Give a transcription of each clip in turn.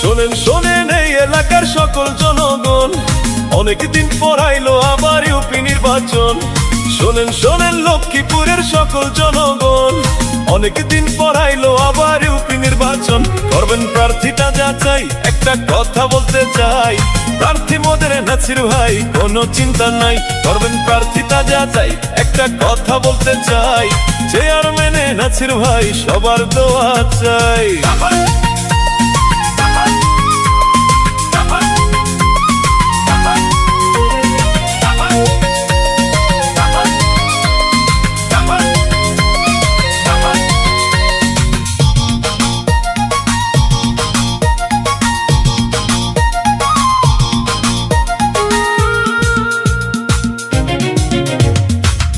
শোনেন শোনেন এই এলাকার সকল জনগণ, অনেকদিন পর আইলো আবার ইউপি নির্বাচন। শোনেন শোনেন লক্ষ্মীপুরের সকল জনগণ, অনেকদিন পর আইলো আবার ইউপি নির্বাচন। করবেন প্রার্থীটা যাচাই, একটা কথা বলতে চাই, প্রার্থী মোদের নাছির ভাই, কোনো চিন্তা নাই। করবেন প্রার্থীটা যাচাই, একটা কথা বলতে চাই, চেয়ারম্যানে নাছির ভাই, সবার দোয়া চাই।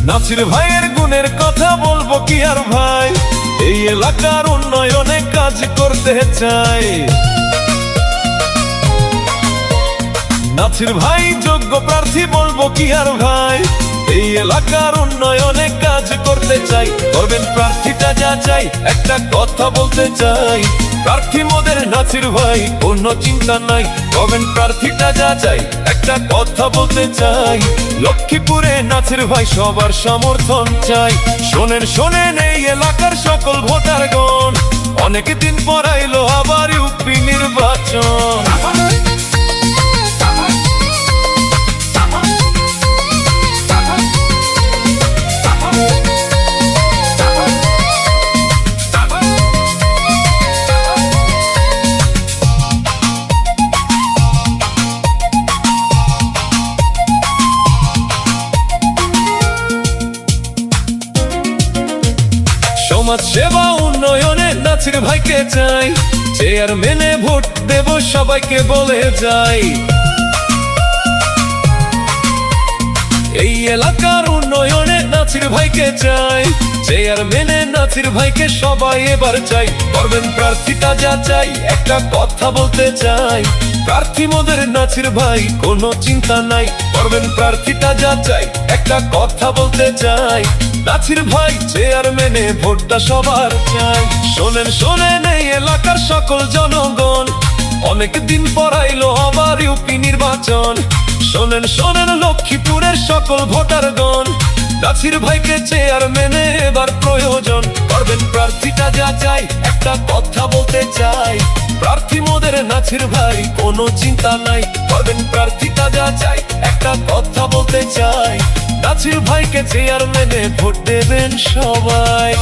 নাছির ভাইয়ের গুণের কথা বলবো কি আর ভাই, এই এলাকার উন্নয়নে কাজ করতে চাই। নাছির ভাই যোগ্য প্রার্থী বলবো কি আর ভাই, এই এলাকার উন্নয়নে কাজ করতে চাই। করবেন প্রার্থীটা যাচাই, একটা কথা বলতে চাই, প্রার্থী মোদের নাছির ভাই, কোনো চিন্তা নাই। করবেন প্রার্থীটা যাচাই, একটা কথা বলতে চাই, লক্ষ্মীপুরে নাছির ভাই, সবার সমর্থন চাই। শোনেন শোনেন এই এলাকার সকল ভোটারগণ, অনেকদিন পর আইলো আবার ইউপি নির্বাচন। সমাজ সেবা উন্নয়নে নাছির ভাইকে চাই, চেয়ারম্যানে ভোট দেব সবাইকে বলে যাই। এই এলাকার উন্নয়নে নাছির ভাইকে চাই, চেয়ারম্যানে নাছির ভাইকে সবাই এবার চাই। করবেন প্রার্থীটা যাচাই, একটা কথা বলতে চাই, প্রার্থী মোদের নাছির ভাই, কোনো চিন্তা নাই। করবেন প্রার্থীটা যাচাই, একটা কথা বলতে চাই, নাছির ভাই, চেয়ারম্যানে ভোটটা সবার চাই। শোনেন শোনেন এই এলাকার সকল জনগণ, অনেকদিন পর আইলো আবার ইউপি নির্বাচন। শোনেন শোনেন লক্ষ্মীপুরের সকল ভোটারগণ, নাছির ভাইকে চেয়ারম্যানে এবার প্রয়োজন। করবেন প্রার্থীটা যাচাই, একটা কথা বলতে চাই, প্রার্থী মোদের নাছির ভাই, কোনো চিন্তা নাই। করবেন প্রার্থীটা যাচাই, একটা কথা বলতে চাই, নাছির ভাইকে চেয়ারম্যানে ভোট দেবেন সবাই।